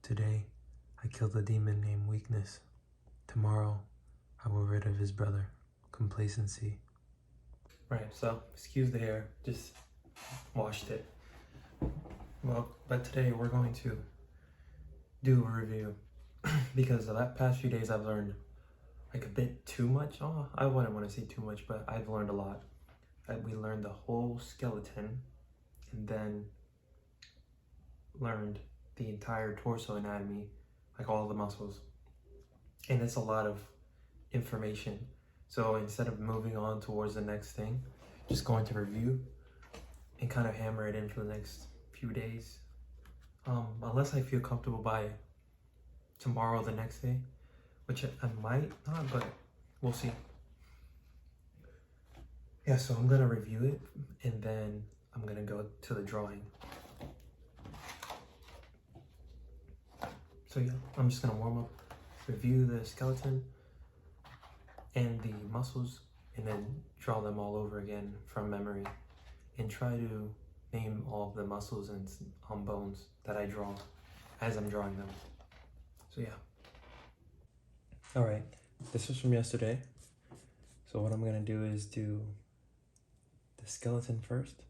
Today, I killed a demon named Weakness. Tomorrow, I will rid of his brother, Complacency. Right, so, excuse the hair, just washed it. Well, but today we're going to do a review because the past few days I've learned like a bit too much. Oh, I wouldn't want to say too much, but I've learned a lot. We learned the whole skeleton and then learned the entire torso anatomy, like all the muscles. And it's a lot of information. So instead of moving on towards the next thing, just going to review and kind of hammer it in for the next few days. Unless I feel comfortable by tomorrow or the next day, which I might not, but we'll see. Yeah, so I'm gonna review it and then I'm gonna go to the drawing. So yeah, I'm just gonna warm up, review the skeleton and the muscles, and then draw them all over again from memory and try to name all of the muscles and bones that I draw as I'm drawing them. So yeah. All right, this was from yesterday. So what I'm gonna do is do the skeleton first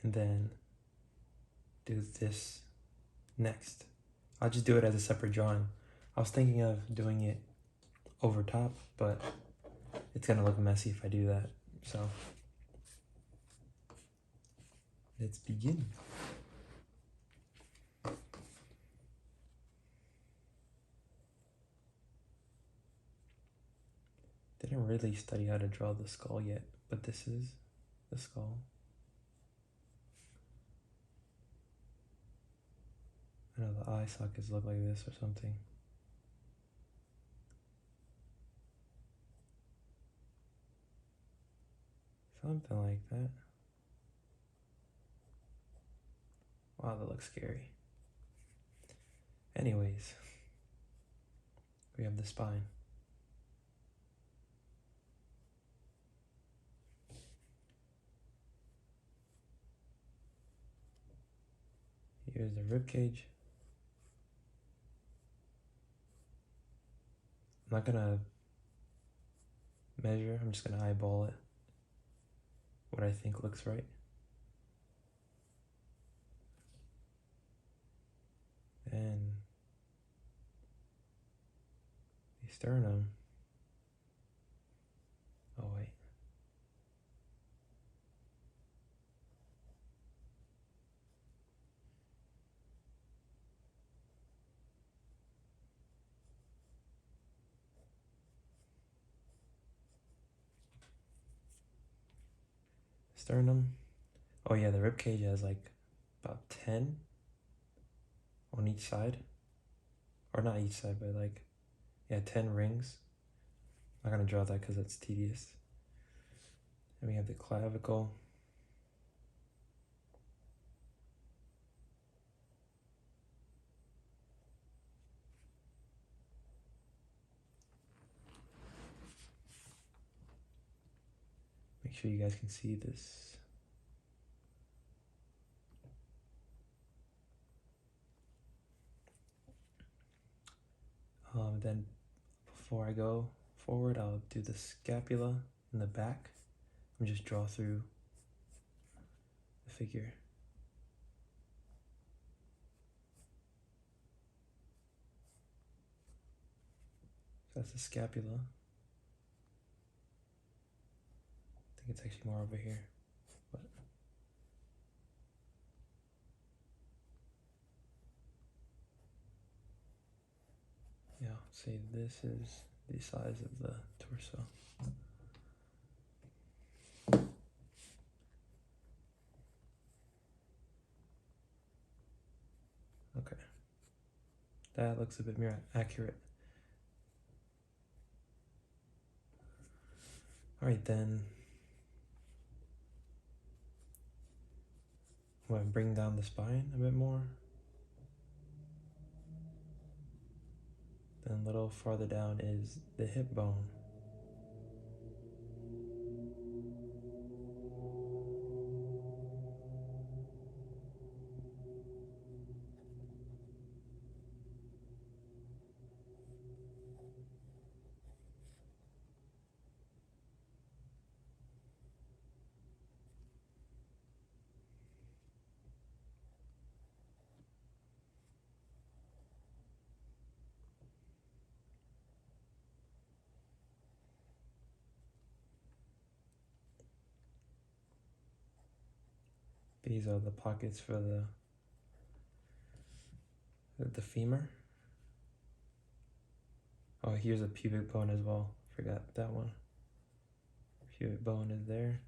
and then do this next. I'll just do it as a separate drawing. I was thinking of doing it over top, but it's gonna look messy if I do that. So let's begin. Didn't really study how to draw the skull yet, but this is the skull. I know the eye sockets look like this or something. Something like that. Wow, that looks scary. Anyways, we have the spine. Here's the rib cage. I'm not gonna measure, I'm just gonna eyeball it. What I think looks right. And the sternum. Oh wait. Sternum. Oh yeah, the rib cage has like about 10 on each side. Or not each side, but like, yeah, 10 rings. I'm not gonna draw that because it's tedious. And we have the clavicle. Make sure you guys can see this. Then before I go forward, I'll do the scapula in the back and just draw through the figure. So that's the scapula. I think it's actually more over here. But yeah, say this is the size of the torso. Okay, that looks a bit more accurate. All right, then I'm gonna bring down the spine a bit more. Then a little farther down is the hip bone. These are the pockets for the femur. Oh, here's a pubic bone as well. Forgot that one. Pubic bone is there.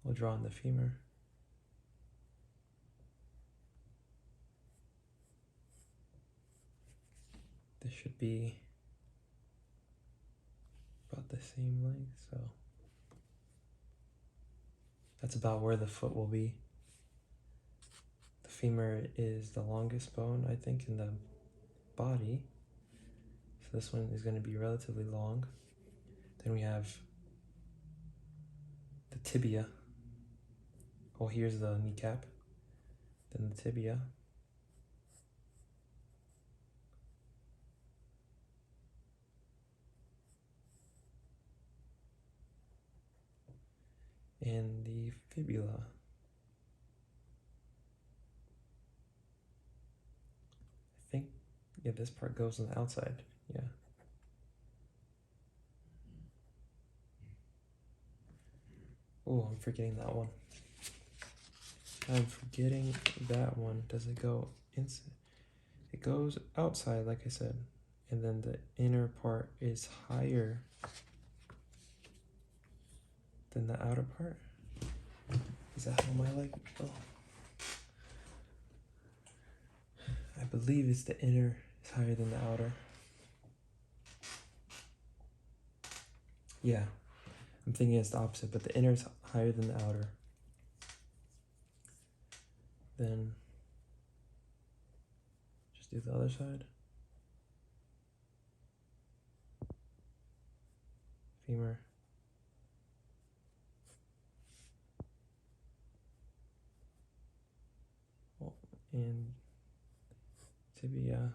We'll draw on the femur. This should be about the same length, so that's about where the foot will be. The femur is the longest bone, I think, in the body. So this one is going to be relatively long. Then we have the tibia. Oh, here's the kneecap. Then the tibia. And the fibula. I think, yeah, this part goes on the outside. Yeah. Oh, I'm forgetting that one. I'm forgetting that one. Does it go inside? It goes outside, like I said. And then the inner part is higher than the outer part. Is that how my leg? Oh. I believe it's the inner is higher than the outer. Yeah, I'm thinking it's the opposite, but the inner is higher than the outer. Then just do the other side. Femur. And tibia.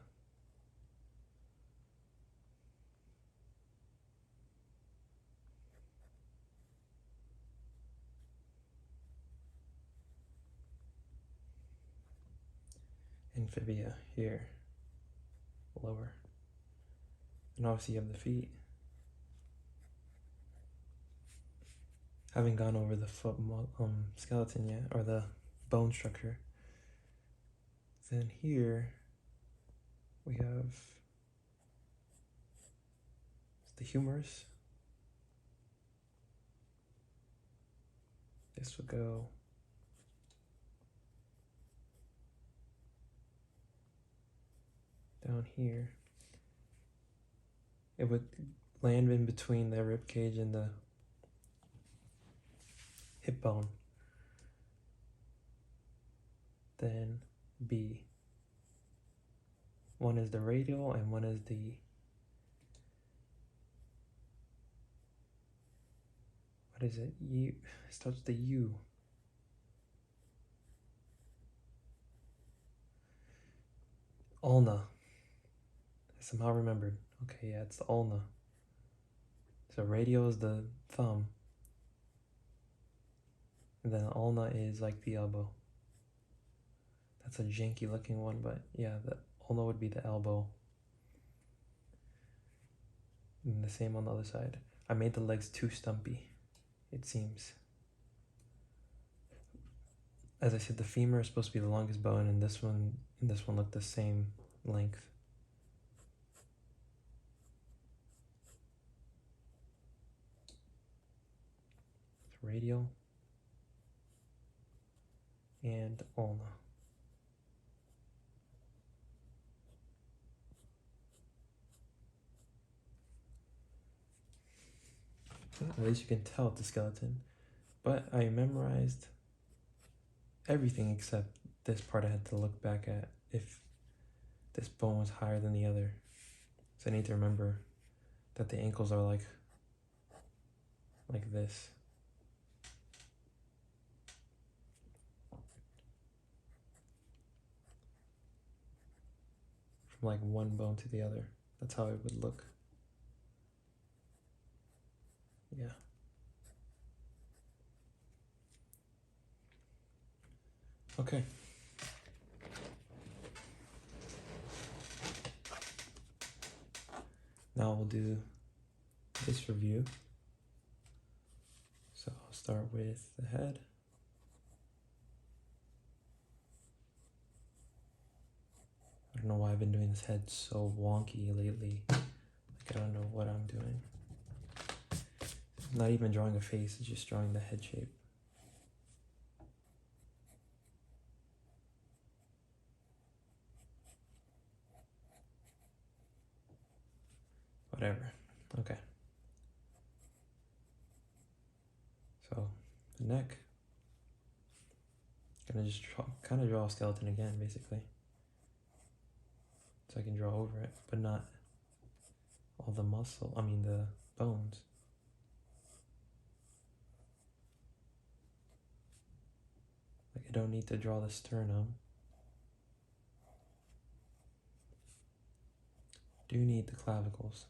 And fibia here, lower. And obviously you have the feet. Haven't gone over the foot skeleton yet, or the bone structure. Then here we have the humerus. This would go down here. It would land in between the rib cage and the hip bone. Then B. One is the radial and one is the, what is it? U. It starts with the U. Ulna. I somehow remembered. Okay, yeah, it's the ulna. So radial is the thumb. And then ulna is like the elbow. That's a janky looking one, but yeah, the ulna would be the elbow. And the same on the other side. I made the legs too stumpy, it seems. As I said, the femur is supposed to be the longest bone, and this one look the same length. It's radial and ulna. At least you can tell it's a skeleton. But I memorized everything except this part. I had to look back at if this bone was higher than the other. So I need to remember that the ankles are like this. From like one bone to the other. That's how it would look. Yeah. Okay. Now we'll do this review. So I'll start with the head. I don't know why I've been doing this head so wonky lately. Like I don't know what I'm doing. I'm not even drawing a face, it's just drawing the head shape. Whatever. Okay. So the neck. Gonna just kind of draw a skeleton again, basically. So I can draw over it, but not all the muscle. I mean the bones. Like I don't need to draw the sternum. Do need the clavicles.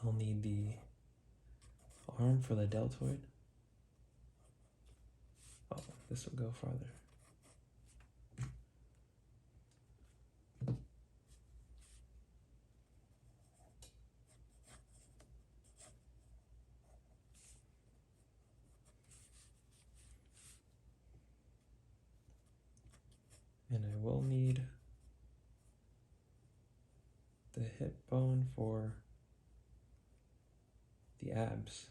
I'll need the arm for the deltoid. Oh, this will go farther. And I will need the hip bone for the abs.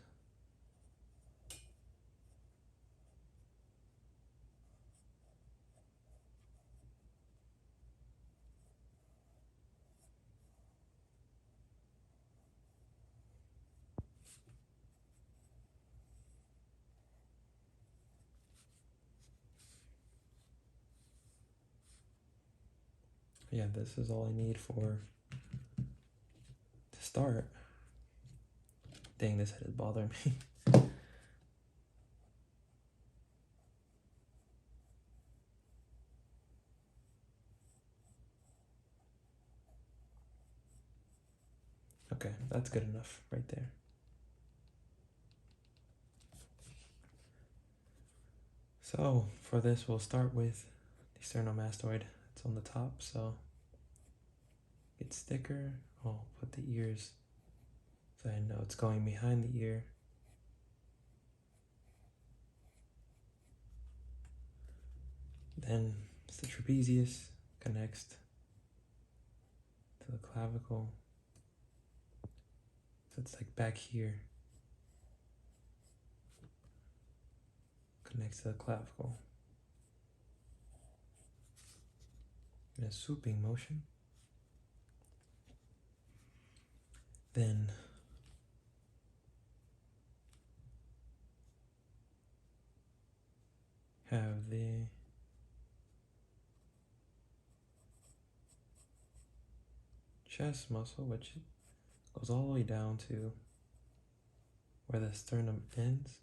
Yeah, this is all I need to start. Dang, this head is bothering me. Okay, that's good enough right there. So for this, we'll start with the sternomastoid. It's on the top, so it's thicker. I'll put the ears so I know it's going behind the ear. Then it's the trapezius, connects to the clavicle. So it's like back here. Connects to the clavicle. In a swooping motion. Then have the chest muscle, which goes all the way down to where the sternum ends.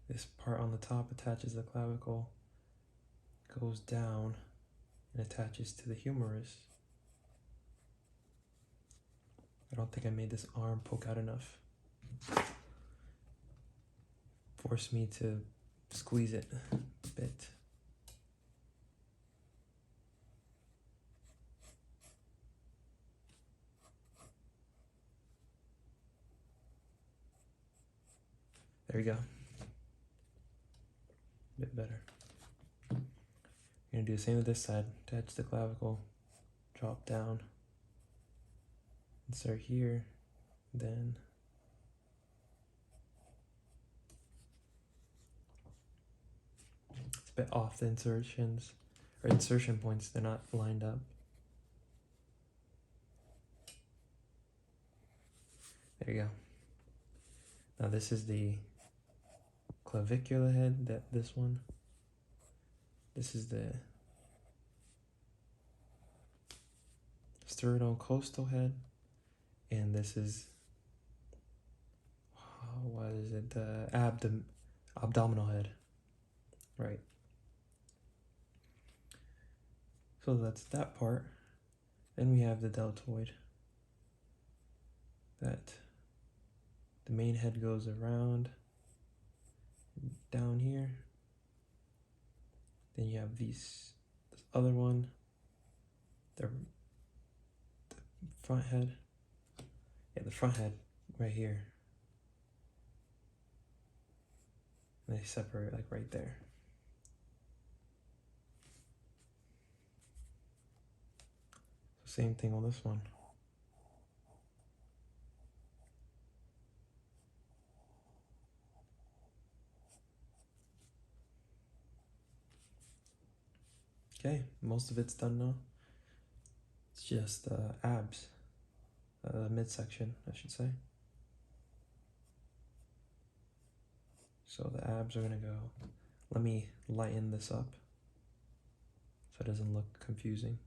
This part on the top attaches the clavicle, goes down and attaches to the humerus. I don't think I made this arm poke out enough. Force me to squeeze it a bit. There we go. A bit better. You're gonna do the same with this side. Attach the clavicle, drop down, insert here, then it's a bit off the insertions, or insertion points, they're not lined up. There you go. Now this is the clavicular head, this one. This is the sternocostal head, and this is, what is it, the abdominal head, right? So that's that part. Then we have the deltoid, that the main head goes around down here. Then you have this other one, the front head. Yeah, the front head right here. And they separate like right there. So same thing on this one. Okay, most of it's done now. It's just abs, midsection, I should say. So the abs are gonna go. Let me lighten this up so it doesn't look confusing.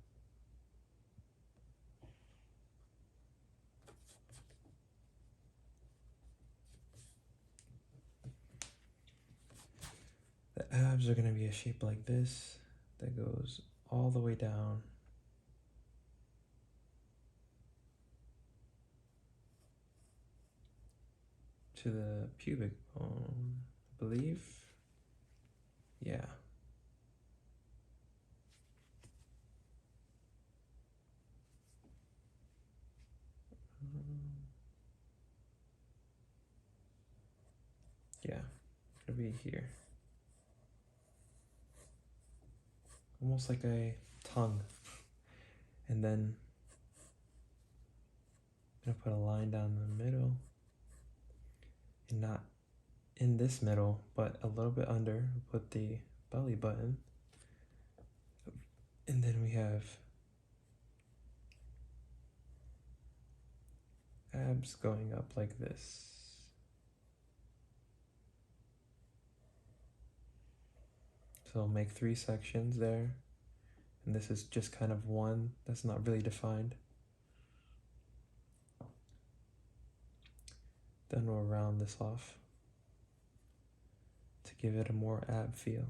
The abs are gonna be a shape like this that goes all the way down to the pubic bone, I believe. Yeah. Yeah, it'll be here. Almost like a tongue. And then I'm gonna put a line down the middle. And not in this middle, but a little bit under. Put the belly button. And then we have abs going up like this. So I'll make 3 sections there. And this is just kind of one that's not really defined. Then we'll round this off to give it a more ab feel.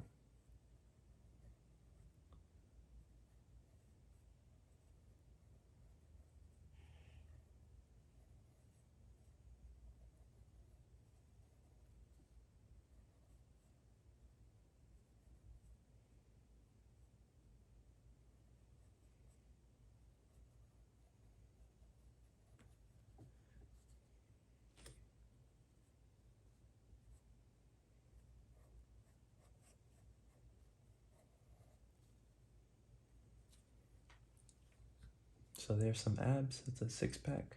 So there's some abs, it's a 6-pack.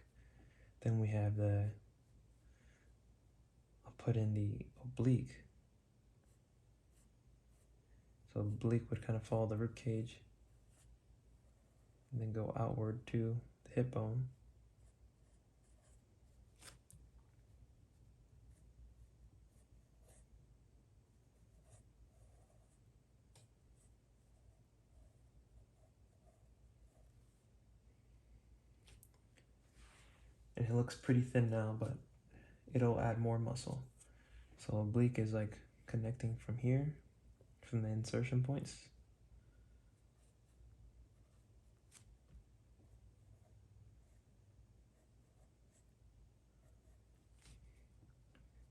Then we have I'll put in the oblique. So oblique would kind of follow the rib cage and then go outward to the hip bone. And it looks pretty thin now, but it'll add more muscle. So oblique is like connecting from here, from the insertion points.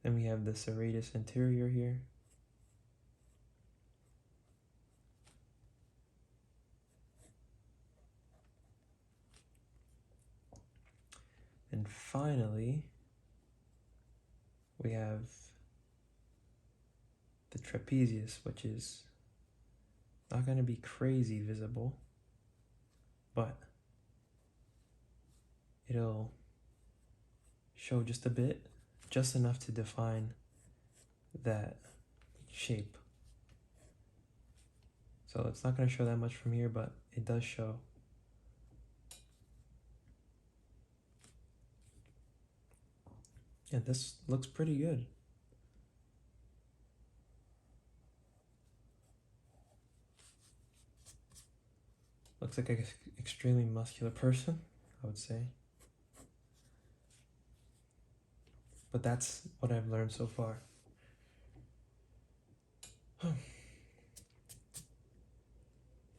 Then we have the serratus anterior here. And finally, we have the trapezius, which is not going to be crazy visible, but it'll show just a bit, just enough to define that shape. So it's not going to show that much from here, but it does show. Yeah, this looks pretty good. Looks like an extremely muscular person, I would say. But that's what I've learned so far.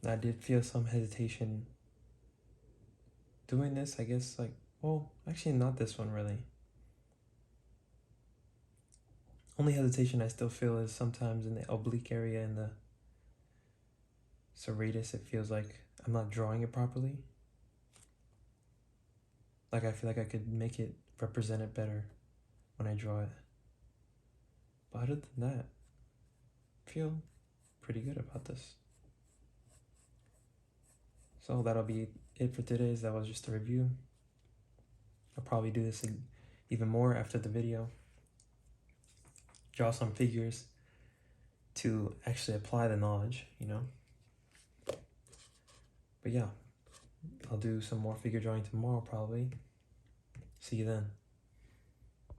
I did feel some hesitation doing this, I guess, like, well, actually not this one really. only hesitation I still feel is sometimes in the oblique area and the serratus. It feels like I'm not drawing it properly. Like I feel like I could make it represent it better when I draw it. But other than that, I feel pretty good about this. So that'll be it for today's. That was just a review. I'll probably do this even more after the video. Draw some figures to actually apply the knowledge, you know. But yeah, I'll do some more figure drawing tomorrow probably. See you then.